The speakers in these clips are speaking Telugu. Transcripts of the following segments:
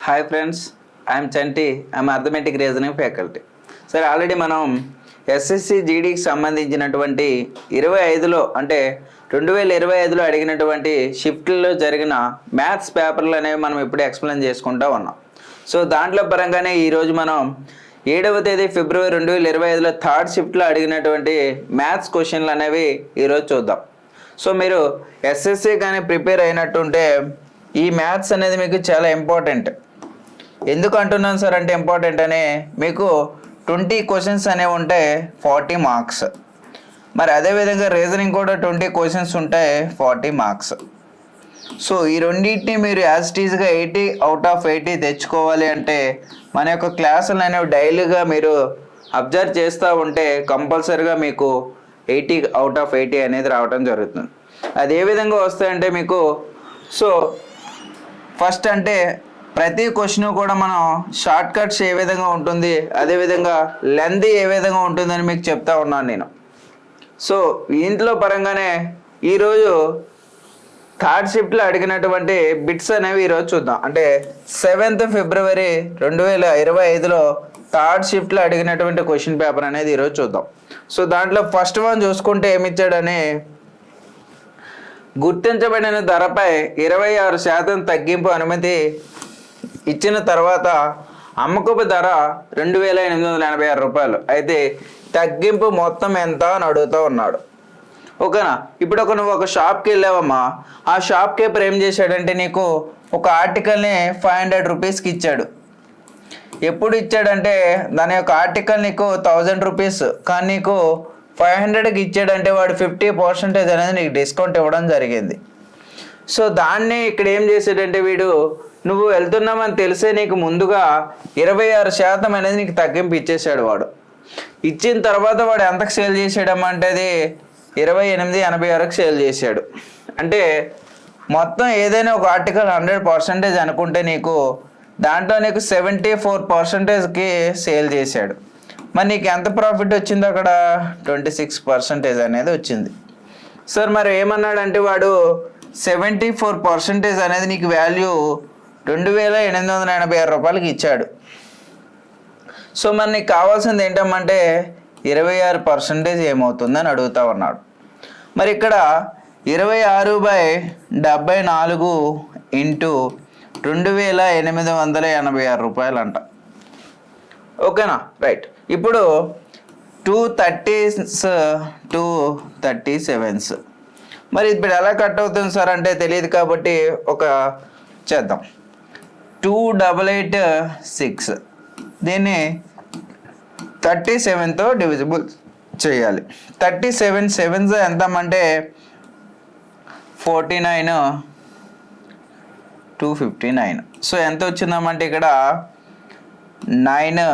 Hi friends, I'm Chanti. I'm arithmetic reasoning faculty. సరే, ఆల్రెడీ మనం ఎస్ఎస్సి జీడీకి సంబంధించినటువంటి 25లో అంటే 2025లో అడిగినటువంటి షిఫ్ట్లో జరిగిన మ్యాథ్స్ పేపర్లు అనేవి మనం ఇప్పుడే ఎక్స్ప్లెయిన్ చేసుకుంటూ ఉన్నాం. సో దాంట్లో పరంగానే ఈరోజు మనం 7వ తేదీ ఫిబ్రవరి 2025లో థర్డ్ షిఫ్ట్లో అడిగినటువంటి మ్యాథ్స్ క్వశ్చన్లు అనేవి ఈరోజు చూద్దాం. సో మీరు ఎస్ఎస్సి కానీ ప్రిపేర్ అయినట్టుంటే ఈ మ్యాథ్స్ అనేది మీకు చాలా ఇంపార్టెంట్. ఎందుకు అంటున్నాను సార్ అంటే ఇంపార్టెంట్ అని, మీకు 20 క్వశ్చన్స్ అనేవి ఉంటాయి, 40 మార్క్స్. మరి అదేవిధంగా రీజనింగ్ కూడా 20 క్వశ్చన్స్ ఉంటాయి, 40 మార్క్స్. సో ఈ రెండింటిని మీరు యాజ్ టీజ్గా 80 అవుట్ ఆఫ్ 80 తెచ్చుకోవాలి అంటే మన యొక్క క్లాసులు అనేవి డైలీగా మీరు అబ్జర్వ్ చేస్తూ ఉంటే కంపల్సరీగా మీకు 80 అవుట్ ఆఫ్ 80 అనేది రావడం జరుగుతుంది. అది ఏ విధంగా వస్తాయంటే మీకు, సో ఫస్ట్ అంటే ప్రతి క్వశ్చన్ కూడా మనం షార్ట్ కట్స్ ఏ విధంగా ఉంటుంది, అదేవిధంగా లెంత్ ఏ విధంగా ఉంటుందని మీకు చెప్తా ఉన్నాను నేను. సో ఇంట్లో పరంగానే ఈరోజు థర్డ్ షిఫ్ట్లో అడిగినటువంటి బిట్స్ అనేవి ఈరోజు చూద్దాం. అంటే 7th ఫిబ్రవరి 2025లో థర్డ్ షిఫ్ట్లో అడిగినటువంటి క్వశ్చన్ పేపర్ అనేది ఈరోజు చూద్దాం. సో దాంట్లో ఫస్ట్ వన్ చూసుకుంటే ఏమిచ్చాడని, గుర్తించబడిన ధరపై 26% తగ్గింపు అనుమతి ఇచ్చిన తర్వాత అమ్మకపు ధర 2,886 రూపాయలు. అయితే తగ్గింపు మొత్తం ఎంత అని అడుగుతూ ఉన్నాడు. ఓకేనా? ఇప్పుడు నువ్వు ఒక షాప్కి వెళ్ళావమ్మా, ఆ షాప్ కీపర్ ఏం చేశాడంటే నీకు ఒక ఆర్టికల్ని 500 రూపీస్కి ఇచ్చాడు. ఎప్పుడు ఇచ్చాడంటే దాని యొక్క ఆర్టికల్ నీకు 1000 రూపీస్, కానీ నీకు 500కి ఇచ్చాడంటే వాడు 50% అనేది నీకు డిస్కౌంట్ ఇవ్వడం జరిగింది. సో దాన్ని ఇక్కడ ఏం చేసాడంటే వీడు, నువ్వు వెళ్తున్నామని తెలిసే నీకు ముందుగా 26% అనేది నీకు తగ్గింపు ఇచ్చేసాడు. వాడు ఇచ్చిన తర్వాత వాడు ఎంతకు సేల్ చేసాడమ్మంటే అది 2886కి సేల్ చేశాడు. అంటే మొత్తం ఏదైనా ఒక ఆర్టికల్ 100% అనుకుంటే నీకు దాంట్లో నీకు 74%కి సేల్ చేశాడు. మరి నీకు ఎంత ప్రాఫిట్ వచ్చింది అక్కడ? 26% అనేది వచ్చింది. సార్ మరి ఏమన్నాడంటే వాడు 74% అనేది నీకు వాల్యూ 2,886 రూపాయలకి ఇచ్చాడు. సో మరి నీకు కావాల్సింది ఏంటమ్మంటే 26% ఏమవుతుందని అడుగుతా ఉన్నాడు. మరి ఇక్కడ 26/74 ఇంటూ 2,886 రూపాయలు అంట. ఓకేనా? రైట్. ఇప్పుడు 230s 237s. మరి ఇప్పుడు ఎలా కట్ అవుతుంది సార్ అంటే తెలియదు కాబట్టి ఒక చేద్దాం. 2886 దీన్ని 37తో డివిజిబుల్ చేయాలి. 37 7s ఎంత అంటే 49 259. సో ఎంత వచ్చిందమ్మంటే ఇక్కడ 9,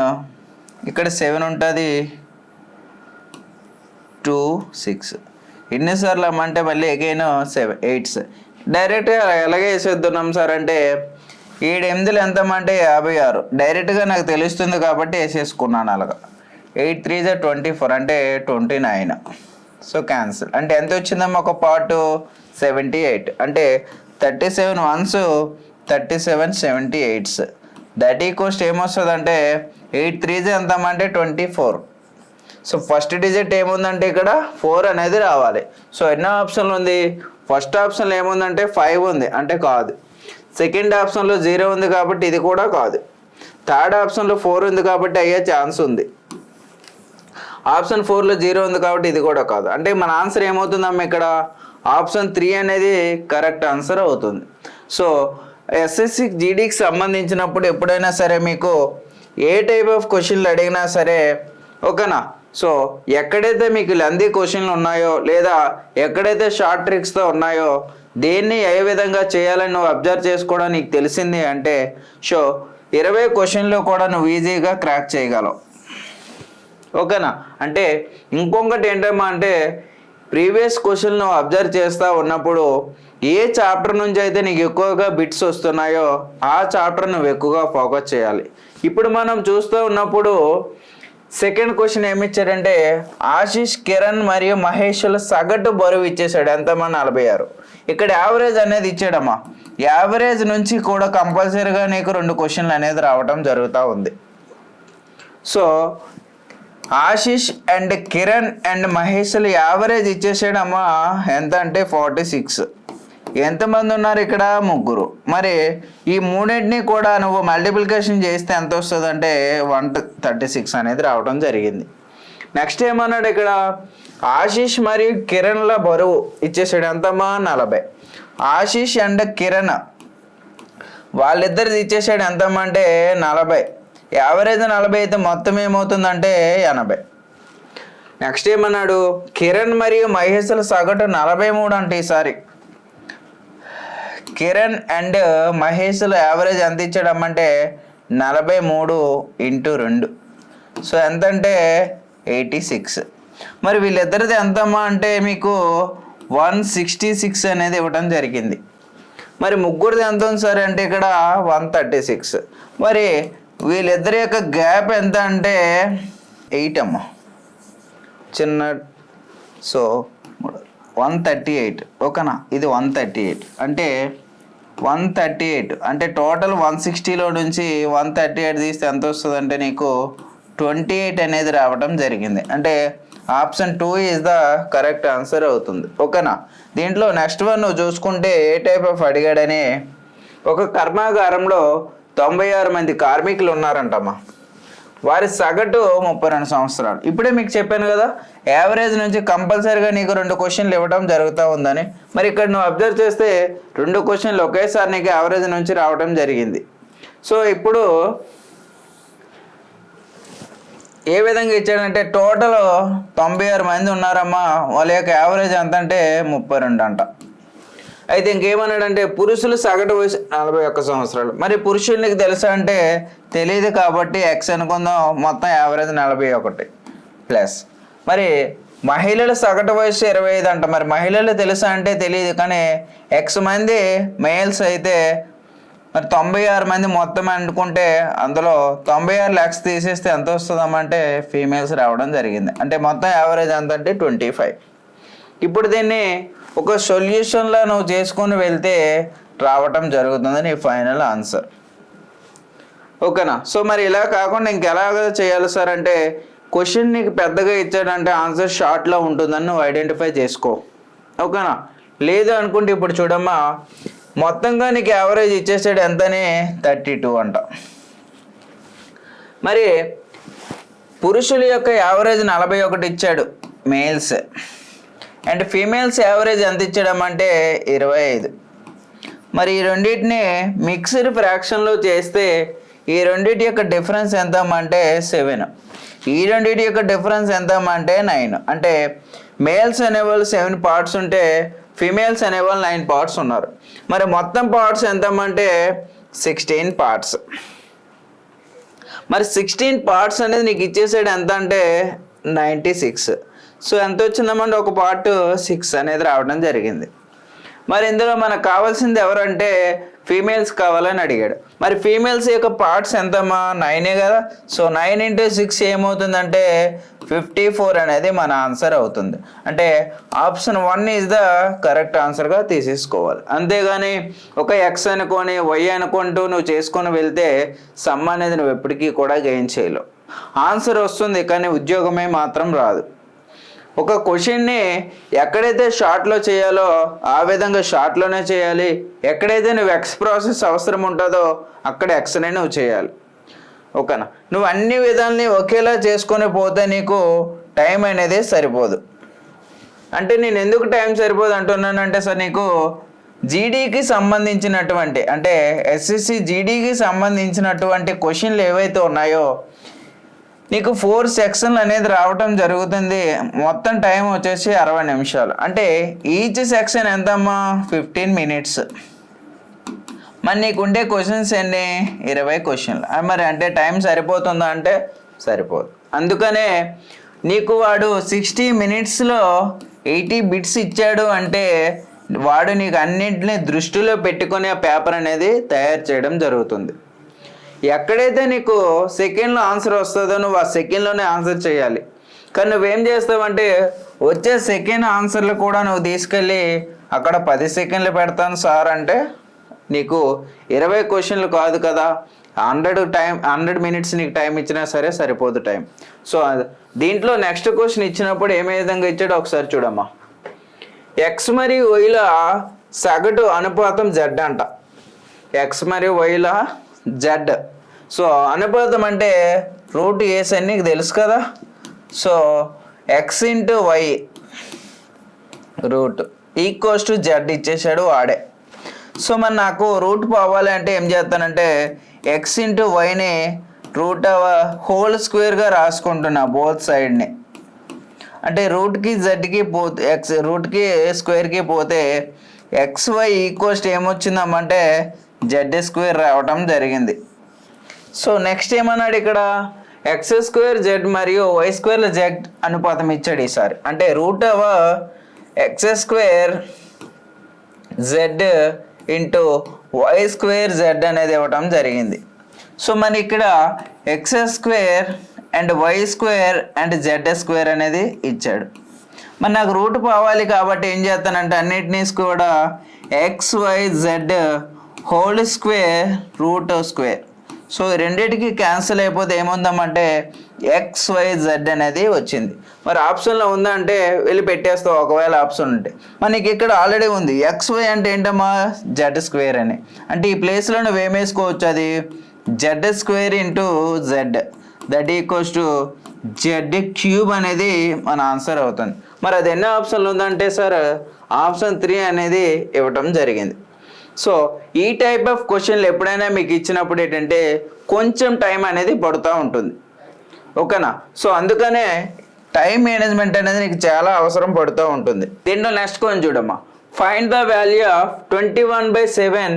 ఇక్కడ 7 ఉంటుంది, 2 6. ఎన్నిసార్లు అమ్మంటే మళ్ళీ అగైన్ 7 8s. డైరెక్ట్గా ఎలాగే వేసేద్దున్నాం సార్ అంటే 7 8లు ఎంతమంటే 56. డైరెక్ట్గా నాకు తెలుస్తుంది కాబట్టి వేసేసుకున్నాను అలాగా. 8 3s 24 అంటే 29. So cancel. అంటే ఎంత వచ్చిందమ్మా ఒక పార్ట్? 78. అంటే 37 1s 37 78s. దట్ ఈక్వల్స్ ఏమొస్తుంది అంటే 8 3s ఎంతమంటే 24. సో ఫస్ట్ డిజిట్ ఏముందంటే ఇక్కడ 4 అనేది రావాలి. సో ఎన్నో ఆప్షన్లు ఉంది? ఫస్ట్ ఆప్షన్లో ఏముందంటే 5 ఉంది, అంటే కాదు. సెకండ్ ఆప్షన్లో 0 ఉంది కాబట్టి ఇది కూడా కాదు. థర్డ్ ఆప్షన్లో 4 ఉంది కాబట్టి అయ్యే ఛాన్స్ ఉంది. ఆప్షన్ 4లో 0 ఉంది కాబట్టి ఇది కూడా కాదు. అంటే మన ఆన్సర్ ఏమవుతుందమ్మా ఇక్కడ? ఆప్షన్ 3 అనేది కరెక్ట్ ఆన్సర్ అవుతుంది. సో ఎస్ఎస్సి జీడీకి సంబంధించినప్పుడు ఎప్పుడైనా సరే మీకు ఏ టైప్ ఆఫ్ క్వశ్చన్లు అడిగినా సరే, ఓకేనా, సో ఎక్కడైతే మీకు లెంతీ క్వశ్చన్లు ఉన్నాయో లేదా ఎక్కడైతే షార్ట్ ట్రిక్స్తో ఉన్నాయో దేన్ని ఏ విధంగా చేయాలని నువ్వు అబ్జర్వ్ చేసుకోవడం నీకు తెలిసింది అంటే, సో 20 క్వశ్చన్లు కూడా నువ్వు ఈజీగా క్రాక్ చేయగలవు. ఓకేనా? అంటే ఇంకొకటి ఏంటమ్మా అంటే ప్రీవియస్ క్వశ్చన్ నువ్వు అబ్జర్వ్ చేస్తూ ఉన్నప్పుడు ఏ చాప్టర్ నుంచి అయితే నీకు ఎక్కువగా బిట్స్ వస్తున్నాయో ఆ చాప్టర్ నువ్వు ఎక్కువగా ఫోకస్ చేయాలి. ఇప్పుడు మనం చూస్తూ ఉన్నప్పుడు సెకండ్ క్వశ్చన్ ఏమిచ్చాడంటే ఆశీష్, కిరణ్ మరియు మహేష్ల సగటు బరువు ఇచ్చేసాడు. ఎంతమంది? 46. ఇక్కడ యావరేజ్ అనేది ఇచ్చాడమ్మా. యావరేజ్ నుంచి కూడా కంపల్సరీగా నీకు 2 క్వశ్చన్లు అనేది రావటం జరుగుతూ ఉంది. So Ashish and Kiran and మహేష్లు యావరేజ్ ఇచ్చేసాడమ్మా. ఎంత అంటే 46. ఎంతమంది ఉన్నారు ఇక్కడ? 3. మరి ఈ మూడింటిని కూడా నువ్వు మల్టిప్లికేషన్ చేస్తే ఎంత వస్తుంది అంటే 136 అనేది రావడం జరిగింది. నెక్స్ట్ ఏమన్నాడు ఇక్కడ? ఆశిష్ మరియు కిరణ్ల బరువు ఇచ్చేసాడు. ఎంతమ్మా? 40. ఆశిష్ అండ్ కిరణ్ వాళ్ళిద్దరిది ఇచ్చేసాడు. ఎంతమ్మా అంటే 40. యావరేజ్ 40 అయితే మొత్తం ఏమవుతుందంటే 80. నెక్స్ట్ ఏమన్నాడు? కిరణ్ మరియు మహేష్ల సగటు 43 అంటే ఈసారి కిరణ్ అండ్ మహేష్ల యావరేజ్ ఎంత ఇచ్చాడమ్మంటే 43 × 2. సో ఎంతంటే 86. మరి వీళ్ళిద్దరిది ఎంతమ్మా అంటే మీకు 166 అనేది ఇవ్వడం జరిగింది. మరి ముగ్గురిది ఎంత ఉంది సార్ అంటే ఇక్కడ 136. మరి వీళ్ళిద్దరి యొక్క గ్యాప్ ఎంత అంటే 8 అమ్మ. చిన్న సో 138 ఓకేనా. ఇది 138 అంటే 138 అంటే టోటల్ 160లో నుంచి 138 తీస్తే ఎంత వస్తుంది అంటే నీకు 28 అనేది రావటం జరిగింది. అంటే option 2 is the correct answer అవుతుంది. ఓకేనా. దీంట్లో నెక్స్ట్ వన్ నువ్వు చూసుకుంటే ఏ టైప్ ఆఫ్ అడిగాడని, ఒక కర్మాగారంలో 96 మంది కార్మికులు ఉన్నారంటమ్మా. వారి సగటు 32 సంవత్సరాలు. ఇప్పుడే మీకు చెప్పాను కదా యావరేజ్ నుంచి కంపల్సరీగా నీకు 2 క్వశ్చన్లు ఇవ్వడం జరుగుతూ ఉందని. మరి ఇక్కడ నువ్వు అబ్జర్వ్ చేస్తే 2 క్వశ్చన్లు ఒకేసారి నీకు యావరేజ్ నుంచి రావడం జరిగింది. సో ఇప్పుడు ఏ విధంగా ఇచ్చాడంటే టోటల్ 96 మంది ఉన్నారమ్మా. వాళ్ళ యొక్క యావరేజ్ ఎంత అంటే 32 అంట. అయితే ఇంకేమన్నాడంటే పురుషులు సగటు వయసు 41 సంవత్సరాలు. మరి పురుషులకి తెలుసా అంటే తెలియదు కాబట్టి ఎక్స్ అనుకుందాం. మొత్తం యావరేజ్ 41 ప్లస్. మరి మహిళల సగటు వయసు 25 అంట. మరి మహిళలు తెలుసా అంటే తెలియదు కానీ ఎక్స్ మంది మేల్స్ అయితే మరి 96 మంది మొత్తం అనుకుంటే అందులో 96 లెక్స్ తీసేస్తే ఎంత వస్తుందమ్మంటే ఫీమేల్స్ రావడం జరిగింది. అంటే మొత్తం యావరేజ్ ఎంత అంటే 25. ఇప్పుడు దీన్ని ఒక సొల్యూషన్లో నువ్వు చేసుకొని వెళ్తే రావటం జరుగుతుంది నీ ఫైనల్ ఆన్సర్. ఓకేనా. సో మరి ఇలా కాకుండా ఇంకెలాగ చేయాలి సార్ అంటే క్వశ్చన్ నీకు పెద్దగా ఇచ్చాడంటే ఆన్సర్ షార్ట్లో ఉంటుందని నువ్వు ఐడెంటిఫై చేసుకో. ఓకేనా. లేదు అనుకుంటే ఇప్పుడు చూడమ్మా మొత్తంగా నీకు యావరేజ్ ఇచ్చేసాడు ఎంతని 32 అంట. మరి పురుషుల యొక్క యావరేజ్ 41 ఇచ్చాడు మేల్స్. అండ్ ఫీమేల్స్ యావరేజ్ ఎంత ఇచ్చాడమంటే 25. మరి ఈ రెండింటిని మిక్స్డ్ ఫ్రాక్షన్లో చేస్తే ఈ రెండింటి యొక్క డిఫరెన్స్ ఎంత అంటే 7. ఈ రెండింటి యొక్క డిఫరెన్స్ ఎంత అంటే 9. అంటే మేల్స్ అనేవాళ్ళు 7 పార్ట్స్ ఉంటే ఫీమేల్స్ అనేవాళ్ళు 9 పార్ట్స్ ఉన్నారు. మరి మొత్తం పార్ట్స్ ఎంత అంటే 16 పార్ట్స్. మరి 16 పార్ట్స్ అనేది నీకు ఇచ్చేసాడు ఎంత అంటే 96. సో ఎంత వచ్చిందమంటే ఒక పార్ట్ 6 అనేది రావడం జరిగింది. మరి ఇందులో మనకు కావాల్సింది ఎవరంటే ఫీమేల్స్ కావాలని అడిగాడు. మరి ఫీమేల్స్ యొక్క పార్ట్స్ ఎంతమ్మా 9 కదా. సో 9 × 6 ఏమవుతుందంటే 54 అనేది మన ఆన్సర్ అవుతుంది. అంటే ఆప్షన్ 1 ఈజ్ ద కరెక్ట్ ఆన్సర్గా తీసేసుకోవాలి. అంతేగాని ఒక ఎక్స్ అనుకొని వై అనుకుంటూ నువ్వు చేసుకొని వెళ్తే సమ్ అనేది నువ్వు ఎప్పటికీ కూడా గెయిన్ చేయలేవు. ఆన్సర్ వస్తుంది కానీ ఉద్యోగమే మాత్రం రాదు. ఒక క్వశ్చన్ని ఎక్కడైతే షార్ట్లో చేయాలో ఆ విధంగా షార్ట్లోనే చేయాలి. ఎక్కడైతే నువ్వు ఎక్స్ ప్రాసెస్ అవసరం ఉంటుందో అక్కడ ఎక్స్నే నువ్వు చేయాలి. ఓకేనా. నువ్వు అన్ని విధాలని ఒకేలా చేసుకొని పోతే నీకు టైం అనేది సరిపోదు. అంటే నేను ఎందుకు టైం సరిపోదు అంటున్నానంటే సార్ నీకు జీడీకి సంబంధించినటువంటి అంటే ఎస్ఎస్సి జీడీకి సంబంధించినటువంటి క్వశ్చన్లు ఏవైతే ఉన్నాయో నీకు 4 సెక్షన్లు అనేది రావటం జరుగుతుంది. మొత్తం టైం వచ్చేసి 60 నిమిషాలు. అంటే ఈచ్ సెక్షన్ ఎంతమ్మా 15 మినిట్స్. మరి నీకు ఉండే క్వశ్చన్స్ ఎన్ని 20 క్వశ్చన్లు. మరి అంటే టైం సరిపోతుందా అంటే సరిపోదు. అందుకనే నీకు వాడు 60 మినిట్స్లో 80 బిట్స్ ఇచ్చాడు అంటే వాడు నీకు అన్నింటినీ దృష్టిలో పెట్టుకుని ఆ పేపర్ అనేది తయారు చేయడం జరుగుతుంది. ఎక్కడైతే నీకు సెకండ్లో ఆన్సర్ వస్తుందో నువ్వు ఆ సెకండ్లోనే ఆన్సర్ చేయాలి. కానీ నువ్వేం చేస్తావంటే వచ్చే సెకండ్ ఆన్సర్లు కూడా నువ్వు తీసుకెళ్ళి అక్కడ 10 సెకండ్లు పెడతాను సార్ అంటే నీకు 20 క్వశ్చన్లు కాదు కదా, 100 మినిట్స్ నీకు టైం ఇచ్చినా సరే సరిపోదు టైం. సో దీంట్లో నెక్స్ట్ క్వశ్చన్ ఇచ్చినప్పుడు ఏ విధంగా ఇచ్చాడో ఒకసారి చూడమ్మా. ఎక్స్ మరియు వైల సగటు అనుపాతం జెడ్ అంట. ఎక్స్ మరియు వైల జెడ్. సో అనుపాతం అంటే రూట్ ఏస్ అని నీకు తెలుసు కదా. So x into y root equals to z ఇచ్చేసాడు వాడే. సో మరి నాకు రూట్ పోవాలి అంటే ఏం చేస్తానంటే ఎక్స్ ఇంటూ వైని రూట్ హోల్ స్క్వేర్గా రాసుకుంటున్నా బోత్ సైడ్ని. అంటే రూట్కి జెడ్కి పోతే ఎక్స్ రూట్కి స్క్వేర్కి పోతే ఎక్స్ వై ఈక్వల్స్ ఏమొచ్చిందమ్మంటే జెడ్ స్క్వేర్ రావటం జరిగింది. సో నెక్స్ట్ ఏమన్నాడు ఇక్కడ ఎక్స్ స్క్వేర్ జెడ్ మరియు వై స్క్వేర్ జెడ్ అనుపాతం ఇచ్చాడు ఈసారి. అంటే root x square z into y square z అనేది ఇవ్వటం జరిగింది. సో మన ఇక్కడ x square and y square and z square అనేది ఇచ్చాడు. మరి నాకు రూట్ పోవాలి కాబట్టి ఏం చేస్తానంటే అన్నిటినీ కూడా x y z whole square root square. So రెండింటికి క్యాన్సిల్ అయిపోతే ఏముందామంటే ఎక్స్ వై జెడ్ అనేది వచ్చింది. మరి ఆప్షన్లో ఉందా అంటే వెళ్ళి పెట్టేస్తావు ఒకవేళ ఆప్షన్ ఉంటే. మనకి ఇక్కడ ఆల్రెడీ ఉంది ఎక్స్ వై అంటే ఏంటమ్మా జెడ్ స్క్వేర్ అని. అంటే ఈ ప్లేస్లో నువ్వు ఏం వేసుకోవచ్చు, అది Z square into Z that equals to Z cube అనేది మన ఆన్సర్ అవుతుంది. మరి అది ఎన్నో ఆప్షన్లు ఉందంటే సార్ ఆప్షన్ 3 అనేది ఇవ్వటం జరిగింది. సో ఈ టైప్ ఆఫ్ క్వశ్చన్లు ఎప్పుడైనా మీకు ఇచ్చినప్పుడు ఏంటంటే కొంచెం టైం అనేది పడుతూ ఉంటుంది, ఓకేనా. సో అందుకనే టైం మేనేజ్మెంట్ అనేది నీకు చాలా అవసరం పడుతూ ఉంటుంది. దీంట్లో నెక్స్ట్ క్వశ్చన్ చూడమ్మా. Find the value of 21/7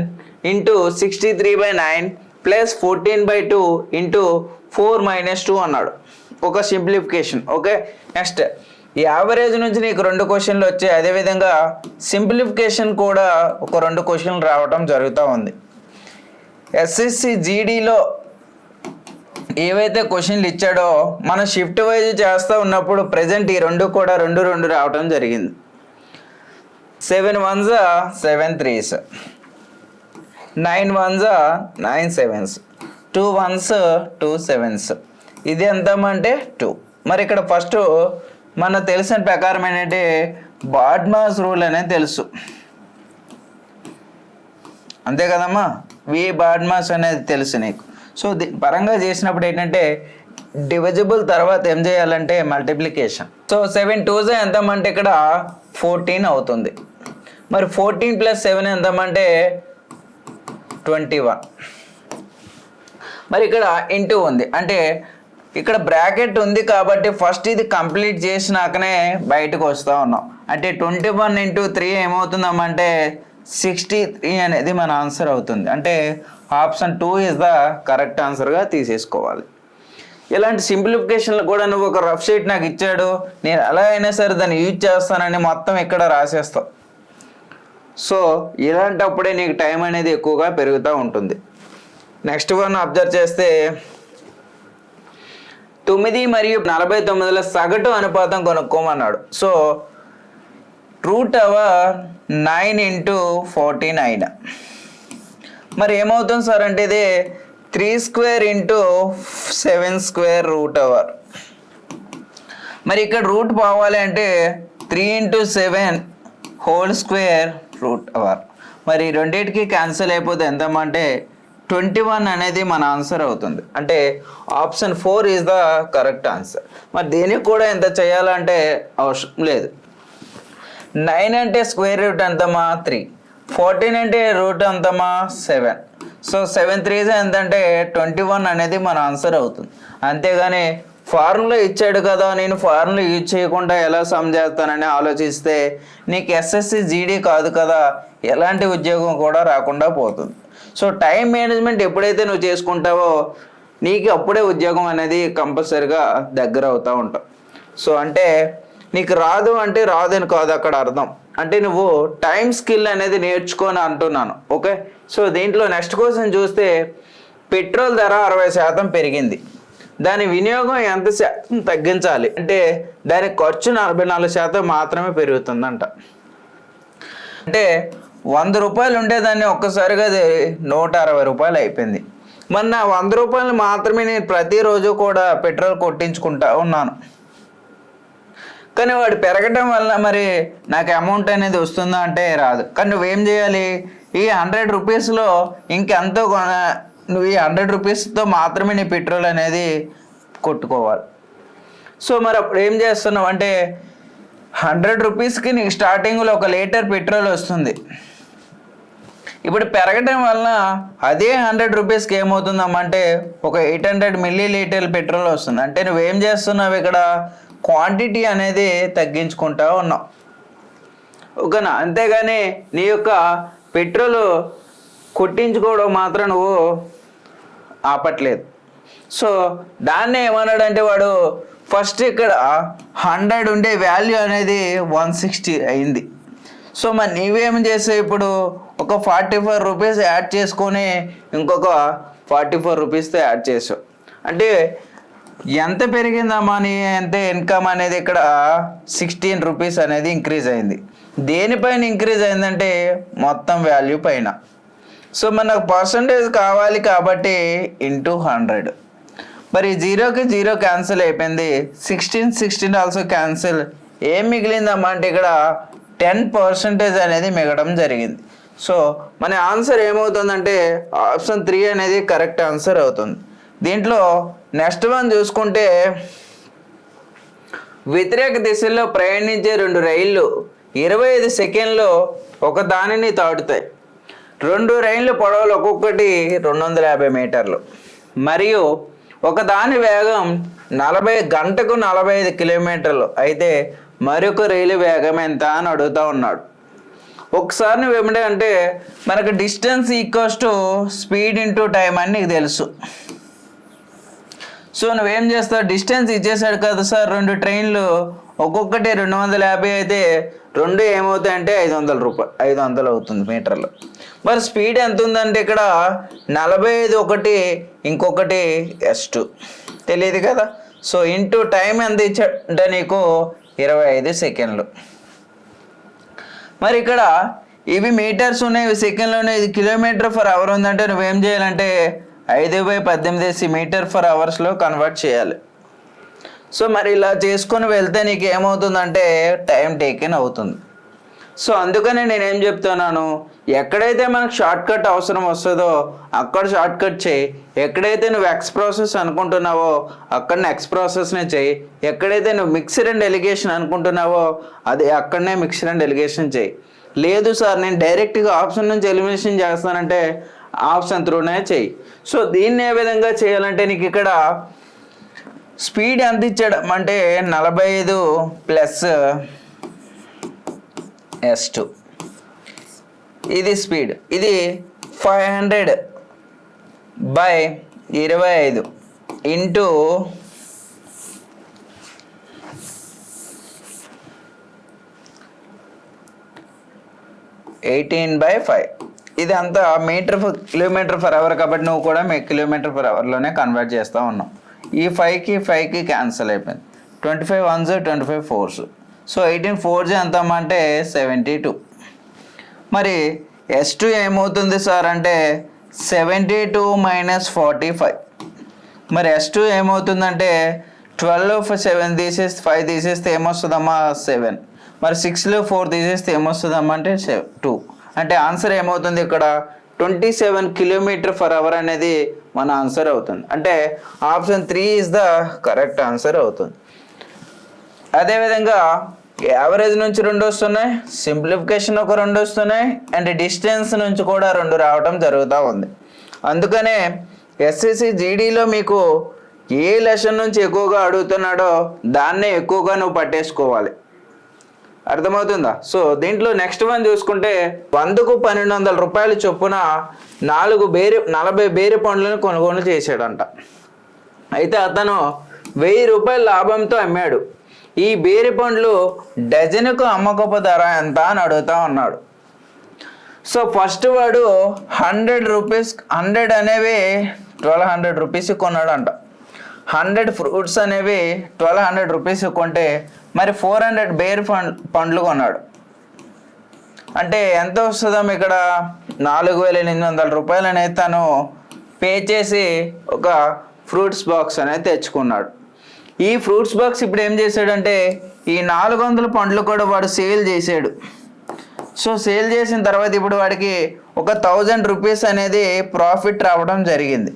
into 63/9 plus 14/2 into 4 - 2 అన్నాడు. ఒక సింప్లిఫికేషన్. ఓకే, నెక్స్ట్ యావరేజ్ నుంచి నీకు 2 క్వశ్చన్లు వచ్చాయి. అదేవిధంగా సింప్లిఫికేషన్ కూడా ఒక 2 క్వశ్చన్లు రావటం జరుగుతూ ఉంది. ఎస్ఎస్సి జీడీలో ఏవైతే క్వశ్చన్లు ఇచ్చాడో మనం షిఫ్ట్ వైజ్ చేస్తూ ఉన్నప్పుడు ప్రజెంట్ ఈ 2 కూడా 2 రావటం జరిగింది. 7 1s 7 3s 9 1s 9 7s 2 1s 2 7s. ఇది ఎంతమంటే 2. మరి ఇక్కడ ఫస్ట్ మనకు తెలిసిన ప్రకారం ఏంటంటే బాడ్మాస్ రూల్ అనేది తెలుసు, అంతే కదమ్మా. వి బాడ్మాస్ అనేది తెలుసు నీకు. సో పరంగా చేసినప్పుడు ఏంటంటే డివిజిబుల్ తర్వాత ఏం చేయాలంటే మల్టిప్లికేషన్. సో 7 2s ఎంతమంటే ఇక్కడ 14 అవుతుంది. మరి 14 + 7 ఎంతమంటే 21. మరి ఇక్కడ ఇంటూ ఉంది అంటే ఇక్కడ బ్రాకెట్ ఉంది కాబట్టి ఫస్ట్ ఇది కంప్లీట్ చేసినాకనే బయటకు వస్తూ ఉన్నాం. అంటే 21 × 3 ఏమవుతుందమ్మంటే 63 అనేది మన ఆన్సర్ అవుతుంది. అంటే ఆప్షన్ 2 ఇస్ ద కరెక్ట్ ఆన్సర్గా తీసేసుకోవాలి. ఇలాంటి సింప్లిఫికేషన్లు కూడా నువ్వు ఒక రఫ్ షీట్ నాకు ఇచ్చాడు, నేను ఎలా అయినా సరే దాన్ని యూజ్ చేస్తానని మొత్తం ఇక్కడ రాసేస్తావు. సో ఇలాంటప్పుడే నీకు టైం అనేది ఎక్కువగా పెరుగుతూ ఉంటుంది. నెక్స్ట్ వన్ అబ్జర్వ్ చేస్తే 9 మరియు 49ల సగటు అనుపాతం కొనుక్కోమన్నాడు. సో √9 × 49. మరి ఏమవుతుంది సార్ అంటే ఇది 3² × 7² √. మరి ఇక్కడ రూట్ పోవాలి అంటే 3 × 7 హోల్ స్క్వేర్ √. మరి రెండింటికి క్యాన్సిల్ అయిపోతే ఎంతమంటే 21 అనేది మన ఆన్సర్ అవుతుంది. అంటే option 4 is the correct answer. మరి దీనికి కూడా ఎంత చేయాలంటే అవసరం లేదు. 9 అంటే స్క్వేర్ రూట్ ఎంతమా 3, 14 అంటే రూట్ ఎంతమా 7. సో 7 3s ఎంతంటే 21 అనేది మన ఆన్సర్ అవుతుంది. అంతేగాని ఫార్ములా ఇచ్చాడు కదా నేను ఫార్ములా యూజ్ చేయకుండా ఎలా సమ్ చేస్తానని ఆలోచిస్తే నీకు ఎస్ఎస్సి జీడీ కాదు కదా, ఎలాంటి ఉద్యోగం కూడా రాకుండా పోతుంది. సో టైం మేనేజ్మెంట్ ఎప్పుడైతే నువ్వు చేసుకుంటావో నీకు అప్పుడే ఉద్యోగం అనేది కంపల్సరీగా దగ్గర అవుతూ ఉంటావు. సో అంటే నీకు రాదు అంటే రాదని కాదు అక్కడ అర్థం, అంటే నువ్వు టైం స్కిల్ అనేది నేర్చుకొని అంటున్నాను. ఓకే, సో దీంట్లో నెక్స్ట్ క్వశ్చన్ చూస్తే పెట్రోల్ ధర 60% పెరిగింది, దాని వినియోగం ఎంత శాతం తగ్గించాలి అంటే దాని ఖర్చు 44% మాత్రమే పెరుగుతుందంట. అంటే 100 రూపాయలు ఉండేదాన్ని ఒక్కసారిగా అది 160 రూపాయలు అయిపోయింది. మరి నా 100 రూపాయలు మాత్రమే నేను ప్రతిరోజు కూడా పెట్రోల్ కొట్టించుకుంటా ఉన్నాను. కానీ వాడు పెరగడం వల్ల మరి నాకు అమౌంట్ అనేది వస్తుందా అంటే రాదు. కానీ నువ్వేం చేయాలి, ఈ 100 రూపీస్లో ఇంకెంతో నువ్వు ఈ 100 రూపీస్తో మాత్రమే నీ పెట్రోల్ అనేది కొట్టుకోవాలి. సో మరి అప్పుడు ఏం చేస్తున్నావు అంటే 100 రూపీస్కి నీకు స్టార్టింగ్లో 1 లీటర్ పెట్రోల్ వస్తుంది. ఇప్పుడు పెరగడం వలన అదే 100 రూపీస్కి ఏమవుతుందమ్మంటే ఒక 800 మిల్లీ లీటర్ల పెట్రోల్ వస్తుంది. అంటే నువ్వేం చేస్తున్నావు, ఇక్కడ క్వాంటిటీ అనేది తగ్గించుకుంటా ఉన్నావు, ఓకేనా. అంతేగాని నీ యొక్క పెట్రోల్ కొట్టించుకోవడం మాత్రం నువ్వు ఆపట్లేదు. సో దాన్ని ఏమన్నాడంటే వాడు ఫస్ట్ ఇక్కడ 100 ఉండే వాల్యూ అనేది 160 అయింది. సో మరి నీవేం చేసావు, ఇప్పుడు ఒక 44 రూపీస్ యాడ్ చేసుకొని ఇంకొక 44 రూపీస్తో యాడ్ చేసావు. అంటే ఎంత పెరిగిందమ్మా నీ ఎంత ఇన్కమ్ అనేది, ఇక్కడ 16 రూపీస్ అనేది ఇంక్రీజ్ అయింది. దేనిపైన ఇంక్రీజ్ అయిందంటే మొత్తం వాల్యూ పైన. సో మనకు పర్సంటేజ్ కావాలి కాబట్టి ఇంటూ 100. మరి 0కి 0 క్యాన్సిల్ అయిపోయింది, 16 ఆల్సో క్యాన్సిల్. ఏం మిగిలిందమ్మా అంటే ఇక్కడ 10% అనేది మిగలడం జరిగింది. సో మన ఆన్సర్ ఏమవుతుందంటే ఆప్షన్ 3 అనేది కరెక్ట్ ఆన్సర్ అవుతుంది. దీంట్లో నెక్స్ట్ వన్ చూసుకుంటే వ్యతిరేక దిశలో ప్రయాణించే 2 రైళ్లు 25 సెకండ్లో ఒక దానిని తాడుతాయి. 2 రైళ్ల పొడవులు ఒక్కొక్కటి 250 మీటర్లు మరియు ఒక దాని వేగం గంటకు 45 కిలోమీటర్లు అయితే మరొక రైలు వేగం ఎంత అని అడుగుతూ ఉన్నాడు. ఒకసారి నువ్వు ఏమిటంటే మనకు distance equals to speed into time అని నీకు తెలుసు. సో నువ్వేం చేస్తావు, డిస్టెన్స్ ఇచ్చేసాడు కదా సార్, 2 ట్రైన్లు ఒక్కొక్కటి 250 అయితే 2 ఏమవుతాయంటే 500 రూపాయలు, 500 అవుతుంది మీటర్లు. మరి స్పీడ్ ఎంత ఉందంటే ఇక్కడ 45 ఒకటి, ఇంకొకటి S2 తెలియదు కదా. సో ఇంటూ టైం ఎంత ఇచ్చాడంటే నీకు 25 సెకండ్లు. మరి ఇక్కడ ఇవి మీటర్స్ ఉన్నాయి, ఇవి సెకండ్లు ఉన్నాయి, ఇది కిలోమీటర్ ఫర్ అవర్ ఉందంటే నువ్వేం చేయాలంటే 5/18 మీటర్ ఫర్ అవర్స్లో కన్వర్ట్ చేయాలి. సో మరి ఇలా చేసుకొని వెళ్తే నీకు ఏమవుతుందంటే టైం టేకెన్ అవుతుంది. సో అందుకనే నేనేం చెప్తున్నాను, ఎక్కడైతే మనకు షార్ట్ కట్ అవసరం వస్తుందో అక్కడ షార్ట్ కట్ చేయి. ఎక్కడైతే నువ్వు ఎక్స్ ప్రాసెస్ అనుకుంటున్నావో అక్కడనే ఎక్స్ ప్రాసెస్నే చేయి. ఎక్కడైతే నువ్వు మిక్సర్ అండ్ ఎలిగేషన్ అనుకుంటున్నావో అది అక్కడనే మిక్సర్ అండ్ ఎలిగేషన్ చేయి. లేదు సార్ నేను డైరెక్ట్గా ఆప్షన్ నుంచి ఎలిమినేషన్ చేస్తానంటే ఆప్షన్ త్రూనే చేయి. సో దీన్ని ఏ విధంగా చేయాలంటే నీకు ఇక్కడ స్పీడ్ ఎంత ఇచ్చాడు అంటే 45 ప్లస్ S2 ఇది స్పీడ్, ఇది 500/25 ఇంటూ 18/5. ఇది అంతా కిలోమీటర్ ఫర్ అవర్ కాబట్టి నువ్వు కూడా కిలోమీటర్ ఫర్ అవర్లోనే కన్వర్ట్ చేస్తూ ఉన్నావు. ఈ 5కి క్యాన్సిల్ అయిపోయింది. 25 1s 25 4s. సో 18 4s ఎంత అంటే 72. మరి S2 ఏమవుతుంది సార్ అంటే 72 - 45. మరి S2 ఏమవుతుందంటే 12 7 తీసేస్తే 5 తీసేస్తే ఏమొస్తుందమ్మా 7. మరి 6లో 4 తీసేస్తే ఏమొస్తుందమ్మా అంటే 2. అంటే ఆన్సర్ ఏమవుతుంది ఇక్కడ 27 కిలోమీటర్ ఫర్ అవర్ అనేది మన ఆన్సర్ అవుతుంది. అంటే option 3 is the correct answer అవుతుంది. అదేవిధంగా యావరేజ్ నుంచి 2 వస్తున్నాయి, సింప్లిఫికేషన్ ఒక 2 వస్తున్నాయి, అండ్ డిస్టెన్స్ నుంచి కూడా 2 రావటం జరుగుతూ ఉంది. అందుకనే ఎస్ఎస్సి జీడీలో మీకు ఏ లెసన్ నుంచి ఎక్కువగా అడుగుతున్నాడో దాన్నే ఎక్కువగా నువ్వు పట్టేసుకోవాలి. అర్థమవుతుందా? సో దీంట్లో నెక్స్ట్ వన్ చూసుకుంటే 100కు 1200 రూపాయలు చొప్పున 40 బేరి పండ్లను కొనుగోలు చేశాడంట. అయితే అతను 1000 రూపాయల లాభంతో అమ్మాడు. ఈ బేరి పండ్లు డజనుకు అమ్మకపు ధర ఎంత అని అడుగుతా ఉన్నాడు. సో ఫస్ట్ వాడు 100 రూపీస్ 100 అనేవి 1200 రూపీస్ కొన్నాడంట. 100 ఫ్రూట్స్ అనేవి 1200 రూపీస్ కొంటే మరి 400 బేర్ పండ్లు కొన్నాడు. అంటే ఎంత వస్తుందో ఇక్కడ 4,800 రూపాయలు అనేది తను పే చేసి ఒక ఫ్రూట్స్ బాక్స్ అనేది తెచ్చుకున్నాడు. ఈ ఫ్రూట్స్ బాక్స్ ఇప్పుడు ఏం చేశాడంటే ఈ 400 పండ్లు కూడా వాడు సేల్ చేశాడు. సో సేల్ చేసిన తర్వాత ఇప్పుడు వాడికి ఒక 1000 రూపీస్ అనేది ప్రాఫిట్ రావడం జరిగింది.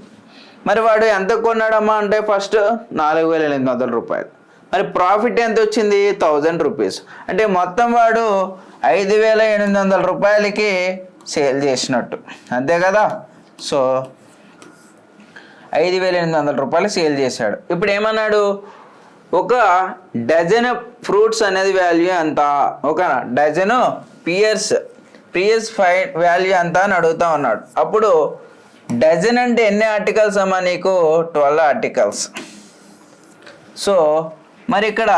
మరి వాడు ఎంత కొన్నాడమ్మా అంటే ఫస్ట్ 4,800 రూపాయలు. మరి ప్రాఫిట్ ఎంత వచ్చింది 1000 రూపీస్. అంటే మొత్తం వాడు 5,800 రూపాయలకి సేల్ చేసినట్టు, అంతే కదా. సో 5,800 రూపాయలు సేల్ చేశాడు. ఇప్పుడు ఏమన్నాడు, ఒక డజన్ ఫ్రూట్స్ అనేది వాల్యూ ఎంత, ఒక డజను పియర్స్ వాల్యూ ఎంత అని అడుగుతా ఉన్నాడు. అప్పుడు డజన్ అంటే ఎన్ని ఆర్టికల్స్ అమ్మా నీకు 12 ఆర్టికల్స్. సో మరి ఇక్కడ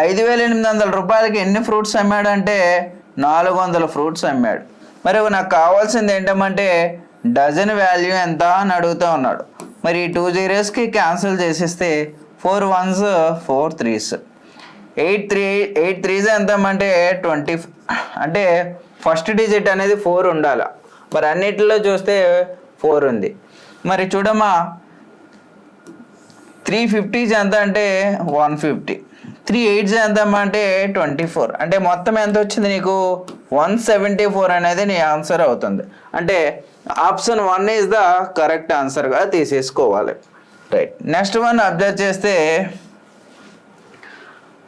5,800 రూపాయలకి ఎన్ని ఫ్రూట్స్ అమ్మాడు అంటే 400 ఫ్రూట్స్ అమ్మాడు. మరి నాకు కావాల్సింది ఏంటంటే డజన్ వాల్యూ ఎంత అని అడుగుతూ ఉన్నాడు. మరి ఈ 2 జీరోస్కి క్యాన్సిల్ చేసేస్తే 4 1s 4 3s 8 3s ఎంత అంటే 20. అంటే ఫస్ట్ డిజిట్ అనేది 4 ఉండాలి. మరి అన్నిటిలో చూస్తే 4 ఉంది. మరి చూడమ్మా 350s ఎంత అంటే 150, 3 8s ఎంత అంటే 24. అంటే మొత్తం ఎంత వచ్చింది నీకు 174 అనేది నీ ఆన్సర్ అవుతుంది. అంటే ఆప్షన్ 1 ఈజ్ ద కరెక్ట్ ఆన్సర్గా తీసేసుకోవాలి. రైట్. నెక్స్ట్ వన్ అబ్జర్వ్ చేస్తే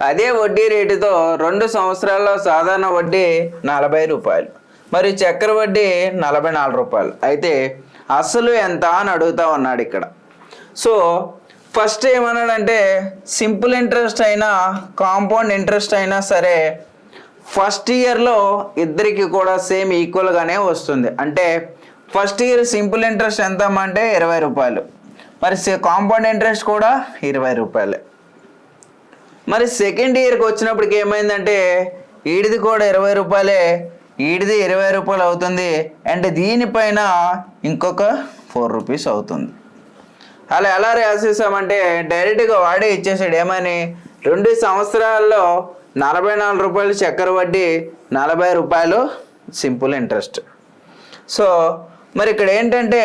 అదే వడ్డీ రేటుతో 2 సంవత్సరాల్లో సాధారణ వడ్డీ 40 రూపాయలు, మరి చక్కెర వడ్డీ 44 రూపాయలు. అయితే అసలు ఎంత అని అడుగుతా ఉన్నాడు ఇక్కడ. సో ఫస్ట్ ఏమన్నాడంటే సింపుల్ ఇంట్రెస్ట్ అయినా కాంపౌండ్ ఇంట్రెస్ట్ అయినా సరే ఫస్ట్ ఇయర్లో ఇద్దరికి కూడా సేమ్ ఈక్వల్గానే వస్తుంది. అంటే ఫస్ట్ ఇయర్ సింపుల్ ఇంట్రెస్ట్ ఎంత అంటే 20 రూపాయలు, మరి కాంపౌండ్ ఇంట్రెస్ట్ కూడా 20 రూపాయలే. మరి సెకండ్ ఇయర్కి వచ్చినప్పటికి ఏమైందంటే వీడిది కూడా 20 రూపాయలే, వీడిది 20 రూపాయలు అవుతుంది. అండ్ దీనిపైన ఇంకొక 4 రూపీస్ అవుతుంది. అలా ఎలా రాసేసామంటే డైరెక్ట్గా వాడే ఇచ్చేసాడు. ఏమని 2 సంవత్సరాల్లో 44 రూపాయలు చక్కెర వడ్డీ, 40 రూపాయలు సింపుల్ ఇంట్రెస్ట్. సో మరి ఇక్కడ ఏంటంటే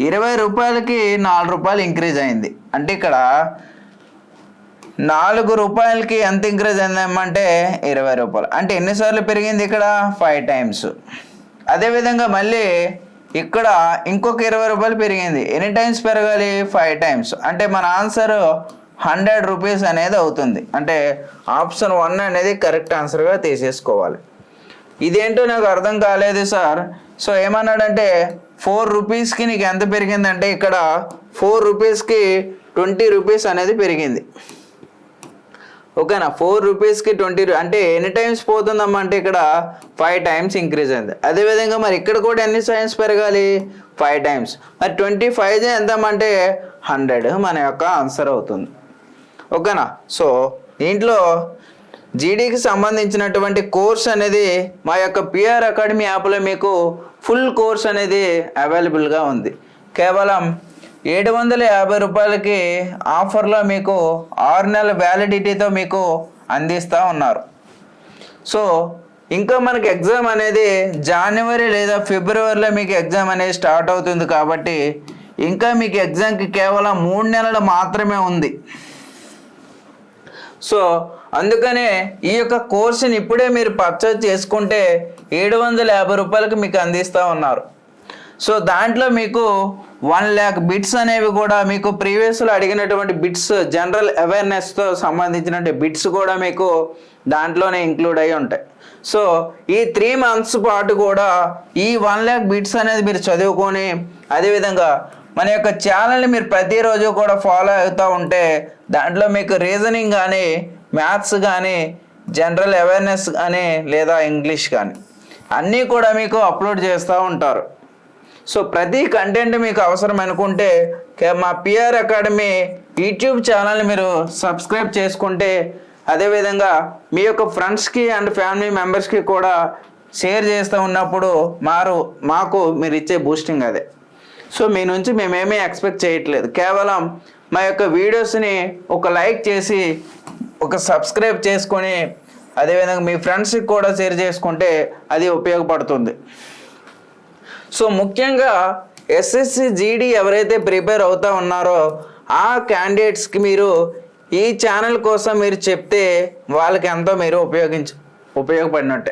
20 రూపాయలకి 4 రూపాయలు ఇంక్రీజ్ అయింది. అంటే ఇక్కడ 4 రూపాయలకి ఎంత ఇంక్రీజ్ అయిందమ్మంటే 20 రూపాయలు. అంటే ఎన్నిసార్లు పెరిగింది ఇక్కడ 5 టైమ్స్. అదేవిధంగా మళ్ళీ ఇక్కడ ఇంకొక 20 రూపాయలు పెరిగింది. ఎన్ని టైమ్స్ పెరగాలి 5 టైమ్స్. అంటే మన ఆన్సర్ 100 రూపీస్ అనేది అవుతుంది. అంటే ఆప్షన్ 1 అనేది కరెక్ట్ ఆన్సర్గా తీసేసుకోవాలి. ఇదేంటో నాకు అర్థం కాలేదు సార్. సో ఏమన్నాడంటే 4 రూపీస్కి నీకు ఎంత పెరిగిందంటే ఇక్కడ 4 రూపీస్కి 20 రూపీస్ అనేది పెరిగింది. ఓకేనా, 4 రూపీస్కి 20 అంటే ఎన్ని టైమ్స్ పోతుందమ్మా అంటే ఇక్కడ 5 టైమ్స్ ఇంక్రీజ్ అయింది. అదేవిధంగా మరి ఇక్కడ కూడా ఎన్ని టైమ్స్ పెరగాలి 5 టైమ్స్. మరి 25 ఎంతమంటే 100 మన యొక్క ఆన్సర్ అవుతుంది. ఓకేనా. సో దీంట్లో జీడీకి సంబంధించినటువంటి కోర్స్ అనేది మా యొక్క పిఆర్ అకాడమీ యాప్లో మీకు ఫుల్ కోర్స్ అనేది అవైలబుల్గా ఉంది. కేవలం 750 రూపాయలకి ఆఫర్లో మీకు 6 నెలల వ్యాలిడిటీతో మీకు అందిస్తూ ఉన్నారు. సో ఇంకా మనకి ఎగ్జామ్ అనేది జనవరి లేదా ఫిబ్రవరిలో మీకు ఎగ్జామ్ అనేది స్టార్ట్ అవుతుంది. కాబట్టి ఇంకా మీకు ఎగ్జామ్కి కేవలం 3 నెలలు మాత్రమే ఉంది. సో అందుకనే ఈ యొక్క కోర్సుని ఇప్పుడే మీరు పర్చేజ్ చేసుకుంటే 750 రూపాయలకి మీకు అందిస్తూ ఉన్నారు. సో దాంట్లో మీకు 1 lakh బిట్స్ అనేవి కూడా మీకు ప్రీవియస్లో అడిగినటువంటి బిట్స్ జనరల్ అవేర్నెస్తో సంబంధించినటువంటి బిట్స్ కూడా మీకు దాంట్లోనే ఇంక్లూడ్ అయి ఉంటాయి. సో ఈ 3 months పాటు కూడా ఈ 1 lakh బిట్స్ అనేది మీరు చదువుకొని అదేవిధంగా మన యొక్క ఛానల్ని మీరు ప్రతిరోజు కూడా ఫాలో అవుతూ ఉంటే దాంట్లో మీకు రీజనింగ్ కానీ మ్యాథ్స్ కానీ జనరల్ అవేర్నెస్ కానీ లేదా ఇంగ్లీష్ కానీ అన్నీ కూడా మీకు అప్లోడ్ చేస్తూ ఉంటారు. సో ప్రతి కంటెంట్ మీకు అవసరం అనుకుంటే మా పిఆర్ అకాడమీ యూట్యూబ్ ఛానల్ని మీరు సబ్స్క్రైబ్ చేసుకుంటే అదేవిధంగా మీ యొక్క ఫ్రెండ్స్కి అండ్ ఫ్యామిలీ మెంబర్స్కి కూడా షేర్ చేస్తూ ఉన్నప్పుడు మాకు మీరు ఇచ్చే బూస్టింగ్ అదే. సో మీ నుంచి మేమేమీ ఎక్స్పెక్ట్ చేయట్లేదు, కేవలం మా యొక్క వీడియోస్ని ఒక లైక్ చేసి ఒక సబ్స్క్రైబ్ చేసుకొని అదేవిధంగా మీ ఫ్రెండ్స్కి కూడా షేర్ చేసుకుంటే అది ఉపయోగపడుతుంది. సో ముఖ్యంగా ఎస్ఎస్సి జీడీ ఎవరైతే ప్రిపేర్ అవుతా ఉన్నారో ఆ క్యాండిడేట్స్కి మీరు ఈ ఛానల్ కోసం మీరు చెప్తే వాళ్ళకి ఎంతో మీరు ఉపయోగపడినట్టే.